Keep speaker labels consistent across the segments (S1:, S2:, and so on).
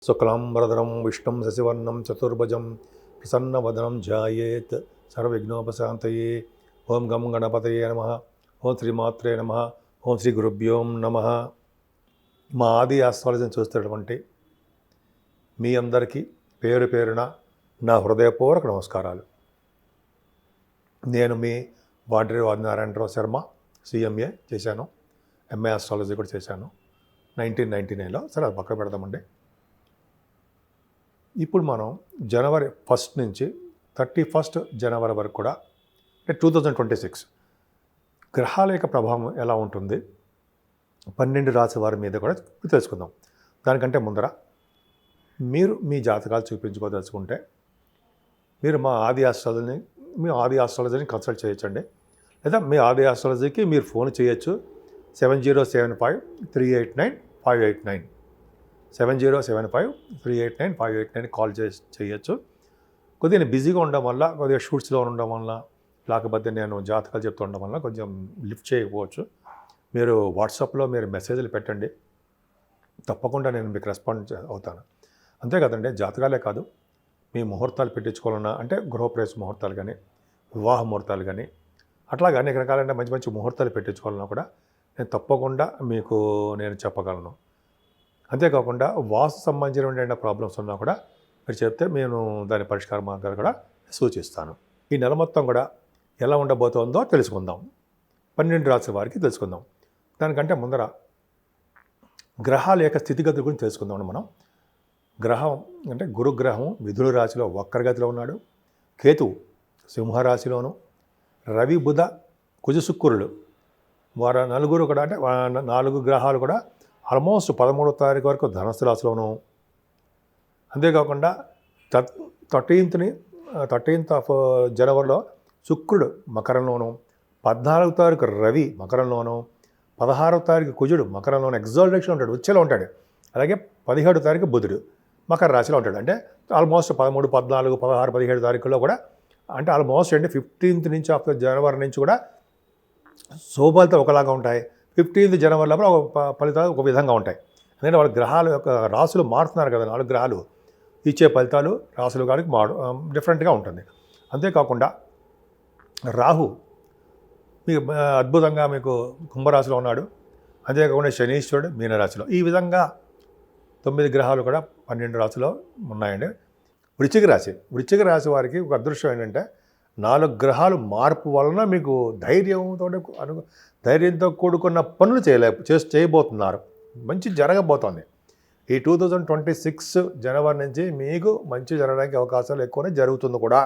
S1: శుక్లాంబరధరం విష్ణుం శశివర్ణం చతుర్భుజం ప్రసన్నవదనం ధ్యాయేత్ సర్వవిఘ్నోపశాంతయే. ఓం గం గణపతయే నమః. ఓం శ్రీమాత్రే నమః. ఓం శ్రీ గురుభ్యోం నమః. మా ఆది ఆస్ట్రాలజీని చూస్తున్నటువంటి మీ అందరికీ పేరు పేరున నా హృదయపూర్వక నమస్కారాలు. నేను మీ వాడ్రి నారాయణరావు శర్మ, CMA చేశాను, MA ఆస్ట్రాలజీ కూడా చేశాను 1999లో. సరే అది పక్క పెడదామండి. ఇప్పుడు మనం జనవరి 1 నుంచి 31 జనవరి వరకు కూడా, అంటే 2026 గ్రహాల యొక్క ప్రభావం ఎలా ఉంటుంది 12 రాశి వారి మీద కూడా తెలుసుకుందాం. దానికంటే ముందర మీరు మీ జాతకాలు చూపించుకోదలుచుకుంటే మీరు మా ఆది ఆస్ట్రాలజీని కన్సల్ట్ చేయొచ్చండి. లేదా మీ ఆది ఆస్ట్రాలజీకి మీరు ఫోన్ చేయొచ్చు. 7075389589 7075389589 కాల్ చేయొచ్చు. కొద్దిగా బిజీగా ఉండడం వల్ల, కొద్దిగా షూట్స్లో ఉండడం వల్ల, లేకపోతే నేను జాతకాలు చెప్తూ ఉండడం వల్ల కొంచెం లిఫ్ట్ చేయకపోవచ్చు. మీరు వాట్సాప్లో మీరు మెసేజ్లు పెట్టండి, తప్పకుండా నేను మీకు రెస్పాండ్ అవుతాను. అంతే కదండి, జాతకాలే కాదు, మీ ముహూర్తాలు పెట్టించుకోవాలన్నా, అంటే గృహప్రవేశ ముహూర్తాలు కానీ, వివాహ ముహూర్తాలు కానీ, అట్లాగే అనేక రకాలైన మంచి మంచి ముహూర్తాలు పెట్టించుకోవాలన్నా కూడా నేను తప్పకుండా మీకు నేను చెప్పగలను. అంతేకాకుండా వాస్తు సంబంధించిన ప్రాబ్లమ్స్ ఉన్నా కూడా మీరు చెప్తే నేను దాని పరిష్కార మార్గాలు కూడా సూచిస్తాను. ఈ నెల మొత్తం కూడా ఎలా ఉండబోతోందో తెలుసుకుందాం. 12 రాశి వారికి తెలుసుకుందాం. దానికంటే ముందర గ్రహాల యొక్క స్థితిగతుల గురించి తెలుసుకుందాం. మనం గ్రహం అంటే గురుగ్రహం మిథున రాశిలో వక్రగతిలో ఉన్నాడు. కేతువు సింహరాశిలోను, రవి బుధ కుజ శుక్రులు వారు నలుగురు కూడా, అంటే 4 గ్రహాలు కూడా ఆల్మోస్ట్ 13వ తారీఖు వరకు ధనుస్సు రాశిలోను. అంతేకాకుండా 13th ఆఫ్ జనవరిలో శుక్రుడు మకరంలోను, 14వ తారీఖు రవి మకరంలోను, 16వ తారీఖు కుజుడు మకరంలోను ఎగ్జాల్టేషన్ ఉంటాడు, ఉచ్ఛలో ఉంటాడు. అలాగే 17వ తారీఖు బుధుడు మకర రాశిలో ఉంటాడు. అంటే ఆల్మోస్ట్ 13, 14, 16, 17 తారీఖుల్లో కూడా, అంటే ఆల్మోస్ట్ అంటే 15th నుంచి ఆఫ్ జనవరి నుంచి కూడా శోభాలతో ఒకలాగా ఉంటాయి. 15th జనవరి లోపల ఫలితాలు ఒక విధంగా ఉంటాయి. ఎందుకంటే వాళ్ళ గ్రహాల యొక్క రాశులు మారుతున్నారు కదా, 4 గ్రహాలు ఇచ్చే ఫలితాలు రాశులు కానీ డిఫరెంట్గా ఉంటుంది. అంతేకాకుండా రాహు మీకు అద్భుతంగా మీకు కుంభరాశిలో ఉన్నాడు. అంతేకాకుండా శనీశ్వరుడు మీనరాశిలో. ఈ విధంగా 9 గ్రహాలు కూడా 12 రాశిలో ఉన్నాయండి. వృశ్చిక రాశి వారికి ఒక అదృష్టం ఏంటంటే 4 గ్రహాలు మార్పు వలన మీకు ధైర్యంతో కూడుకున్న పనులు చేయబోతున్నారు. మంచి జరగబోతోంది. ఈ 2026 జనవరి నుంచి మీకు మంచి జరగడానికి అవకాశాలు ఎక్కువనే జరుగుతుంది కూడా.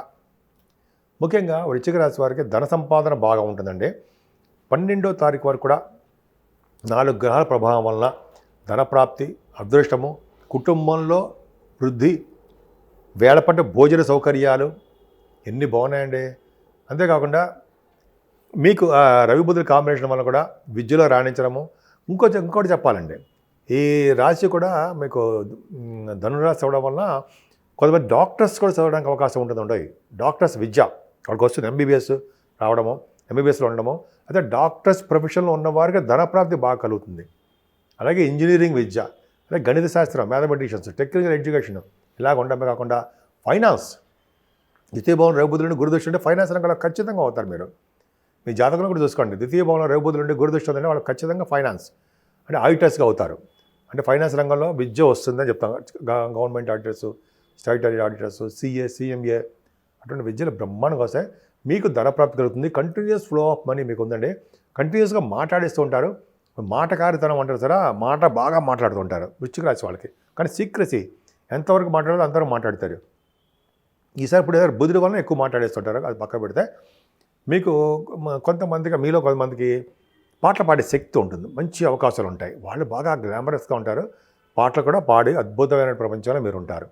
S1: ముఖ్యంగా వృశ్చిక రాశి వారికి ధన సంపాదన బాగా ఉంటుందండి. 12వ తారీఖు వరకు కూడా 4 గ్రహాల ప్రభావం వలన ధనప్రాప్తి, అదృష్టము, కుటుంబంలో వృద్ధి, వేళపట్టు భోజన సౌకర్యాలు ఎన్ని బాగున్నాయండి. అంతేకాకుండా మీకు రవి బుధుల కాంబినేషన్ వల్ల కూడా విద్యలో రాణించడము. ఇంకోటి చెప్పాలండి, ఈ రాశి కూడా మీకు ధనురాశి అవ్వడం వల్ల కొంతమంది డాక్టర్స్ కూడా చదవడానికి అవకాశం ఉంటుంది. డాక్టర్స్ విద్య వాళ్ళకి వస్తుంది, MBBS రావడము, MBBSలో ఉండడము. అయితే డాక్టర్స్ ప్రొఫెషన్లో ఉన్న వారికి ధనప్రాప్తి బాగా కలుగుతుంది. అలాగే ఇంజనీరింగ్ విద్య, అలాగే గణిత శాస్త్రం, మ్యాథమెటిషియన్స్, టెక్నికల్ ఎడ్యుకేషన్ ఇలాగ ఉండడమే కాకుండా ఫైనాన్స్, ద్వితీయ భవనం రవి బుధుల నుండి గురుదృష్టి ఉంటే ఫైనాన్స్ రంగంలో ఖచ్చితంగా అవుతారు. మీరు మీ జాతకంలో కూడా చూసుకోండి, ద్వితీయ భవనం రవి బుధుల నుండి గురుదృష్టి ఉందంటే వాళ్ళు ఖచ్చితంగా ఫైనాన్స్ అంటే ఆడిటర్స్గా అవుతారు. అంటే ఫైనాన్స్ రంగంలో విద్య వస్తుందని చెప్తాం. Government auditors, statutory auditors, CA, CMA అటువంటి విద్యలు బ్రహ్మాండంగా వస్తాయి. మీకు ధనప్రాప్తి కలుగుతుంది. కంటిన్యూస్ ఫ్లో ఆఫ్ మనీ మీకు ఉందండి. కంటిన్యూస్గా మాట్లాడిస్తూ ఉంటారు. మాటకారితనం అంటారు సరే, మాట బాగా మాట్లాడుతుంటారు వృశ్చిక రాశి వాళ్ళకి. కానీ సీక్రెసీ ఎంతవరకు మాట్లాడాలో అంతవరకు మాట్లాడతారు. ఈసారి ఇప్పుడు ఏదో బుధుడి వలన ఎక్కువ మాట్లాడేస్తుంటారు. అది పక్క పెడితే మీకు మీలో కొంతమందికి పాటలు పాడే శక్తి ఉంటుంది, మంచి అవకాశాలు ఉంటాయి. వాళ్ళు బాగా గ్లామరస్గా ఉంటారు. పాటలు కూడా పాడి అద్భుతమైన ప్రపంచంలో మీరు ఉంటారు.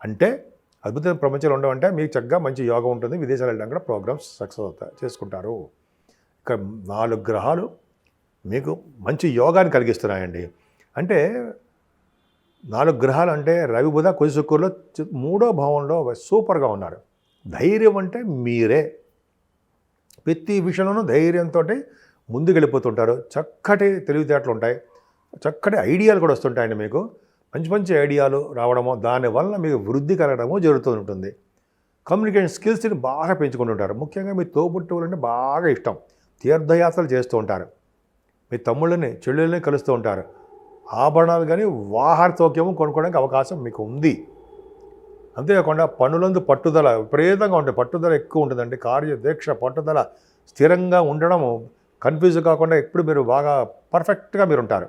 S1: అంటే అద్భుతమైన ప్రపంచంలో ఉండమంటే మీకు చక్కగా మంచి యోగం ఉంటుంది. విదేశాలు వెళ్ళడానికి కూడా ప్రోగ్రామ్స్ సక్సెస్ చేసుకుంటారు. ఇక 4 గ్రహాలు మీకు మంచి యోగాన్ని కలిగిస్తున్నాయండి. అంటే 4 గ్రహాలు అంటే రవి బుధ కుజ శుక్రులు 3వ భావంలో సూపర్గా ఉన్నారు. ధైర్యం అంటే మీరే. ప్రతి విషయంలోనూ ధైర్యంతో ముందుకు వెళ్ళిపోతుంటారు. చక్కటి తెలివితేటలు ఉంటాయి, చక్కటి ఐడియాలు కూడా వస్తుంటాయండి మీకు. మంచి మంచి ఐడియాలు రావడము, దానివల్ల మీకు వృద్ధి కలగడము జరుగుతూ ఉంటుంది. కమ్యూనికేషన్ స్కిల్స్ని బాగా పెంచుకుంటుంటారు. ముఖ్యంగా మీ తోబుట్టువులంటే బాగా ఇష్టం. తీర్థయాత్రలు చేస్తూ ఉంటారు. మీ తమ్ముళ్ళని చెల్లెళ్ళని కలుస్తూ ఉంటారు. ఆభరణాలు కానీ వాహన సౌఖ్యము కొనుక్కోవడానికి అవకాశం మీకు ఉంది. అంతేకాకుండా పనులందు పట్టుదల విపరీతంగా ఉంటుంది. పట్టుదల ఎక్కువ ఉంటుందండి. కార్యదీక్ష పట్టుదల స్థిరంగా ఉండడము, కన్ఫ్యూజ్ కాకుండా ఎప్పుడు మీరు బాగా పర్ఫెక్ట్గా మీరు ఉంటారు.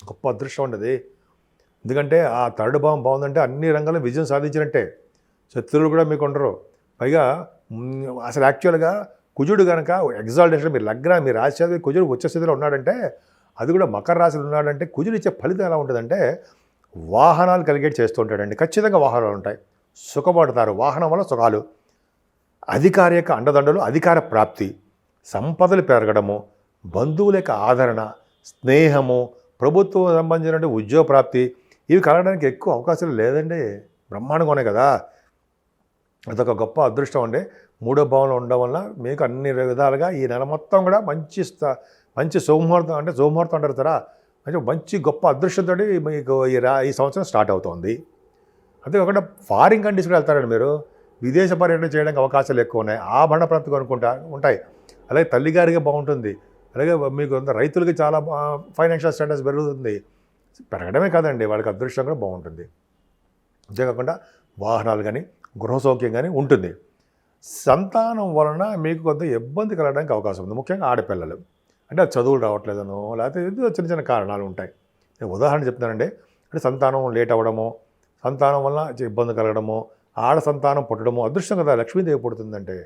S1: గొప్ప అదృష్టం ఉండదు. ఎందుకంటే ఆ థర్డ్ భావం బాగుందంటే అన్ని రంగాల్లో విజయం సాధించినట్టే. శత్రువులు కూడా మీకు ఉండరు. పైగా అసలు యాక్చువల్గా కుజుడు కనుక ఎగ్జాల్టేషన్ మీ లగ్న మీ రాశి కుజుడు ఉచ్చ స్థితిలో ఉన్నాడంటే, అది కూడా మకర రాశిలో ఉన్నాడంటే కుజుడు ఇచ్చే ఫలితం ఎలా ఉంటుందంటే వాహనాలు కలిగేట్ చేస్తూ ఉంటాడండి. ఖచ్చితంగా వాహనాలు ఉంటాయి, సుఖపడతారు. వాహనం వల్ల సుఖాలు, అధికార యొక్క అండదండలు, అధికార ప్రాప్తి, సంపదలు పెరగడము, బంధువుల యొక్క ఆదరణ, స్నేహము, ప్రభుత్వం సంబంధించిన ఉద్యోగ ప్రాప్తి, ఇవి కలగడానికి ఎక్కువ అవకాశాలు లేదండి. బ్రహ్మాండంగా ఉన్నాయి కదా. అదొక గొప్ప అదృష్టం అండి. మూడో భావంలో ఉండడం వల్ల మీకు అన్ని విధాలుగా ఈ నెల మొత్తం కూడా మంచి సోమముహూర్తం, అంటే సోమముహూర్తం అంటారు కదా, మంచి గొప్ప అదృష్టంతో మీకు ఈ సంవత్సరం స్టార్ట్ అవుతుంది. అంతేకాకుండా ఫారిన్ కంట్రీస్ కూడా వెళ్తారండి మీరు. విదేశ పర్యటన చేయడానికి అవకాశాలు ఎక్కువ ఉన్నాయి. ఆభరణ ప్రాప్తి ఉంటాయి. అలాగే తల్లిగారికి బాగుంటుంది. అలాగే మీకు రైతులకి చాలా ఫైనాన్షియల్ స్టేటస్ పెరుగుతుంది. పెరగడమే కాదండి, వాళ్ళకి అదృష్టం కూడా బాగుంటుంది. అంతేకాకుండా వాహనాలు కానీ గృహ సౌఖ్యం కానీ ఉంటుంది. సంతానం వలన మీకు కొంత ఇబ్బంది కలగడానికి అవకాశం ఉంది. ముఖ్యంగా ఆడపిల్లలు, అంటే చదువులు రావట్లేదనో లేకపోతే చిన్న చిన్న కారణాలు ఉంటాయి. నేను ఉదాహరణ చెప్తానండి. అంటే సంతానం లేట్ అవ్వడము, సంతానం వలన ఇబ్బంది కలగడము, ఆడ సంతానం పుట్టడము, అదృష్టం కదా. లక్ష్మీదేవి పుడుతుందంటే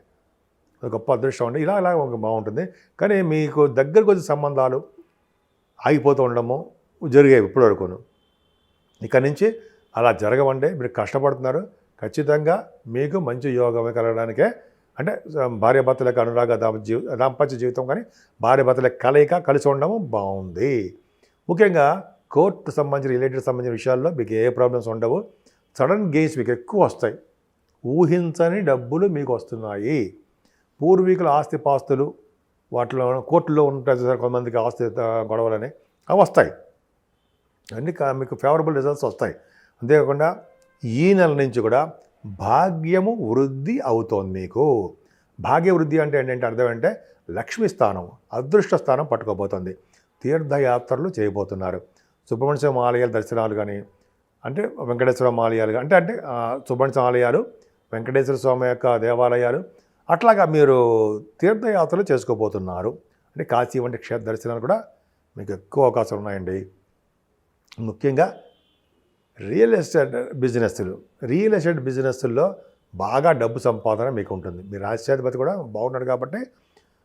S1: అది గొప్ప అదృష్టం అండి. ఇలా బాగుంటుంది. కానీ మీకు దగ్గరకు వచ్చే సంబంధాలు ఆగిపోతూ ఉండడము జరిగేవి ఇప్పటివరకును. ఇక్కడి నుంచి అలా జరగవండి. మీరు కష్టపడుతున్నారు. ఖచ్చితంగా మీకు మంచి యోగం కలగడానికే, అంటే భార్యాభర్తల యొక్క అనురాగ దాంపత్య జీవితం కానీ భార్యాభర్తల కలయిక కలిసి ఉండడము బాగుంది. ముఖ్యంగా కోర్టు సంబంధించిన రిలేటెడ్ సంబంధించిన విషయాల్లో మీకు ఏ ప్రాబ్లమ్స్ ఉండవు. సడన్ గెయిన్స్ మీకు ఎక్కువ వస్తాయి. ఊహించని డబ్బులు మీకు వస్తున్నాయి. పూర్వీకుల ఆస్తిపాస్తులు వాటిలో కోర్టులో ఉంటాయి కొంతమందికి ఆస్తి గొడవలని, అవి వస్తాయి. అన్నీ మీకు ఫేవరబుల్ రిజల్ట్స్ వస్తాయి. అంతేకాకుండా ఈ నెల నుంచి కూడా భాగ్యము వృద్ధి అవుతోంది మీకు. భాగ్య వృద్ధి అంటే ఏంటంటే అర్థం అంటే లక్ష్మీ స్థానం, అదృష్ట స్థానం పట్టుకోబోతుంది. తీర్థయాత్రలు చేయబోతున్నారు. సుబ్రహ్మణ్య స్వామి ఆలయాల దర్శనాలు కానీ, అంటే వెంకటేశ్వర ఆలయాలు కానీ, అంటే సుబ్రహ్మణ్య స్వామి ఆలయాలు, వెంకటేశ్వర స్వామి యొక్క దేవాలయాలు, అట్లాగా మీరు తీర్థయాత్రలు చేసుకోబోతున్నారు. అంటే కాశీ వంటి క్షేత్ర దర్శనాలు కూడా మీకు ఎక్కువ అవకాశాలు ఉన్నాయండి. ముఖ్యంగా రియల్ ఎస్టేట్ బిజినెస్లో బాగా డబ్బు సంపాదన మీకు ఉంటుంది. మీ రాష్ట్రాధిపతి కూడా బాగున్నాడు కాబట్టి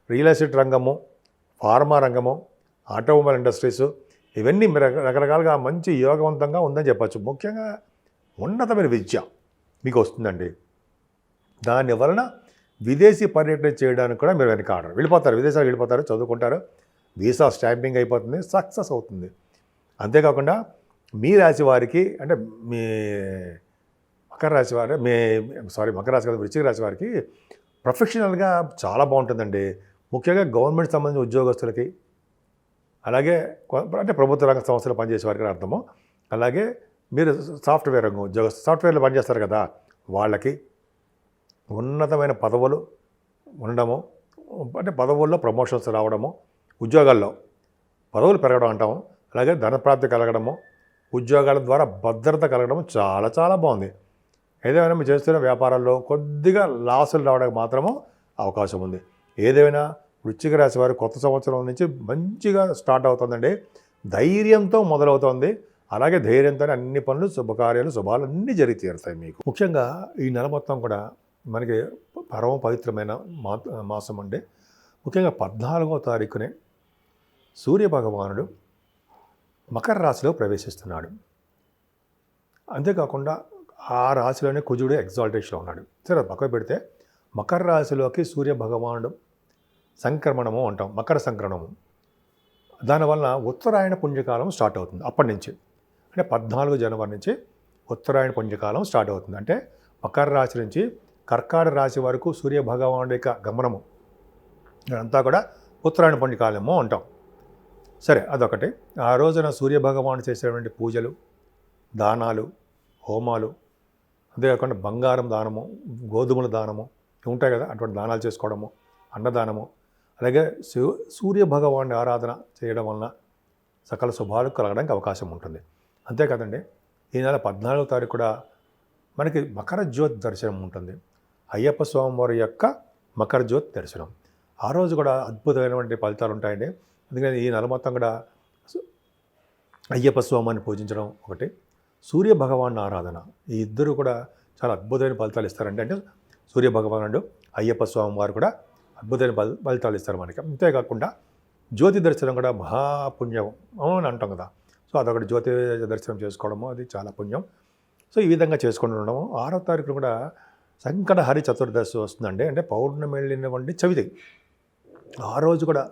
S1: రియల్ ఎస్టేట్ రంగము, ఫార్మా రంగము, ఆటోమొబైల్ ఇండస్ట్రీస్, ఇవన్నీ రకరకాలుగా మంచి యోగవంతంగా ఉందని చెప్పచ్చు. ముఖ్యంగా ఉన్నతమైన విద్య మీకు వస్తుందండి. దాని వలన విదేశీ పర్యటన చేయడానికి కూడా మీరు వెనకాడరు. విదేశాలకు వెళ్ళిపోతారు, చదువుకుంటారు, వీసా స్టాంపింగ్ అయిపోతుంది, సక్సెస్ అవుతుంది. అంతేకాకుండా మీ రాశి వారికి, అంటే మీ మకర రాశి కాదు, వృశ్చిక రాశి వారికి ప్రొఫెషనల్గా చాలా బాగుంటుందండి. ముఖ్యంగా గవర్నమెంట్ సంబంధించిన ఉద్యోగస్తులకి, అలాగే అంటే ప్రభుత్వ రంగ సంస్థలు పనిచేసే వారికి అర్థము, అలాగే మీరు సాఫ్ట్వేర్ రంగం సాఫ్ట్వేర్లో పనిచేస్తారు కదా, వాళ్ళకి ఉన్నతమైన పదవులు ఉండడము, అంటే పదవుల్లో ప్రమోషన్స్ రావడము, ఉద్యోగాల్లో పదవులు పెరగడం అంటాము, అలాగే ధనప్రాప్తి కలగడము, ఉద్యోగాల ద్వారా భద్రత కలగడం చాలా చాలా బాగుంది. ఏదేమైనా మీరు చేస్తున్న వ్యాపారాల్లో కొద్దిగా లాసులు రావడానికి మాత్రము అవకాశం ఉంది. ఏదేమైనా వృశ్చిక రాశి వారు కొత్త సంవత్సరం నుంచి మంచిగా స్టార్ట్ అవుతుందండి. ధైర్యంతో మొదలవుతుంది. అలాగే ధైర్యంతోనే అన్ని పనులు, శుభకార్యాలు, శుభాలు అన్నీ జరిగి తీరుతాయి మీకు. ముఖ్యంగా ఈ నెల మొత్తం కూడా మనకి పరమ పవిత్రమైన మాసం అండి. ముఖ్యంగా 14వ తారీఖునే సూర్యభగవానుడు మకర రాశిలో ప్రవేశిస్తున్నాడు. అంతేకాకుండా ఆ రాశిలోనే కుజుడు ఎగ్జాల్టేషన్లో ఉన్నాడు. సరే, పక్కన పెడితే మకర రాశిలోకి సూర్యభగవానుడు సంక్రమణము అంటాం, మకర సంక్రమణము. దానివల్ల ఉత్తరాయణ పుణ్యకాలం స్టార్ట్ అవుతుంది. అప్పటి నుంచి అంటే 14 జనవరి నుంచి ఉత్తరాయణ పుణ్యకాలం స్టార్ట్ అవుతుంది. అంటే మకర రాశి నుంచి కర్కాటక రాశి వరకు సూర్యభగవానుడి యొక్క గమనము అంతా కూడా ఉత్తరాయణ పుణ్యకాలము అంటాం. సరే, అదొకటి. ఆ రోజున సూర్యభగవానుడు చేసేటువంటి పూజలు, దానాలు, హోమాలు, అంతేకాకుండా బంగారం దానము, గోధుమల దానము ఇవి ఉంటాయి కదా, అటువంటి దానాలు చేసుకోవడము, అన్నదానము, అలాగే సూర్య భగవాన్ని ఆరాధన చేయడం వలన సకల శుభాలు కలగడానికి అవకాశం ఉంటుంది. అంతేకాదండి, ఈ నెల 14వ తారీఖు కూడా మనకి మకర జ్యోతి దర్శనం ఉంటుంది. అయ్యప్ప స్వామివారి యొక్క మకర జ్యోతి దర్శనం. ఆ రోజు కూడా అద్భుతమైనటువంటి ఫలితాలు ఉంటాయండి. ఎందుకంటే ఈ నెల మొత్తం కూడా అయ్యప్ప స్వామిని పూజించడం ఒకటి, సూర్య భగవాన్ ఆరాధన, ఈ ఇద్దరు కూడా చాలా అద్భుతమైన ఫలితాలు ఇస్తారండి. అంటే సూర్య భగవానుడు, అయ్యప్ప స్వామి వారు కూడా అద్భుతమైన ఫలితాలు ఇస్తారు మనకి. అంతేకాకుండా జ్యోతి దర్శనం కూడా మహాపుణ్యం అని అంటాం కదా. సో అదొకటి, జ్యోతి దర్శనం చేసుకోవడము అది చాలా పుణ్యం. సో ఈ విధంగా చేసుకుంటూ ఉండడము. 6వ తారీఖు కూడా సంకటహరి చతుర్దశి వస్తుందండి. అంటే పౌర్ణమి వెళ్ళినటువంటి చవితి. ఆ రోజు కూడా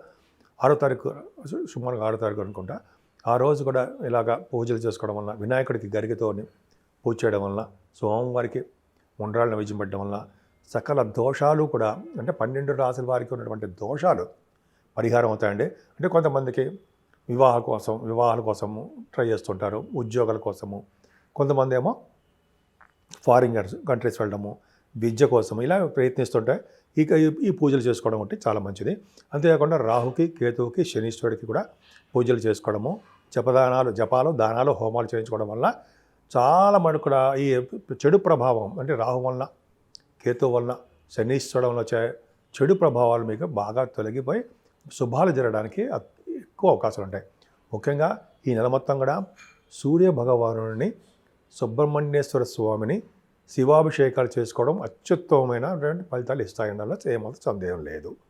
S1: 6వ తారీఖు, సుమారుగా 6వ తారీఖు అనుకుంటా, ఆ రోజు కూడా ఇలాగా పూజలు చేసుకోవడం వల్ల, వినాయకుడికి గరికతోని పూజ చేయడం వల్ల, స్వామివారికి ఉండ్రాళ్ళ నైవేద్యం పెట్టడం వల్ల సకల దోషాలు కూడా, అంటే 12 రాసుల వారికి ఉన్నటువంటి దోషాలు పరిహారం అవుతాయండి. అంటే కొంతమందికి వివాహాల కోసము ట్రై చేస్తుంటారు, ఉద్యోగాల కోసము, కొంతమంది ఏమో ఫారిన్ కంట్రీస్ వెళ్ళడము, విద్య కోసం ఇలా ప్రయత్నిస్తుంటే ఈ పూజలు చేసుకోవడం అంటే చాలా మంచిది. అంతేకాకుండా రాహుకి, కేతువుకి, శనీశ్వరుడికి కూడా పూజలు చేసుకోవడము, జపాలు, దానాలు, హోమాలు చేయించుకోవడం వల్ల చాలా మటుకు కూడా ఈ చెడు ప్రభావం, అంటే రాహు వలన, కేతువు వలన, శనీశ్వరుడు వలన వచ్చే చెడు ప్రభావాలు మీకు బాగా తొలగిపోయి శుభాలు జరగడానికి ఎక్కువ అవకాశాలు ఉంటాయి. ముఖ్యంగా ఈ నెల మొత్తం కూడా సూర్య భగవానుడిని, సుబ్రహ్మణ్యేశ్వర స్వామిని శివాభిషేకాలు చేసుకోవడం అత్యుత్తమమైన ఫలితాలు ఇస్తాయనలో ఏమాత్రం సందేహం లేదు.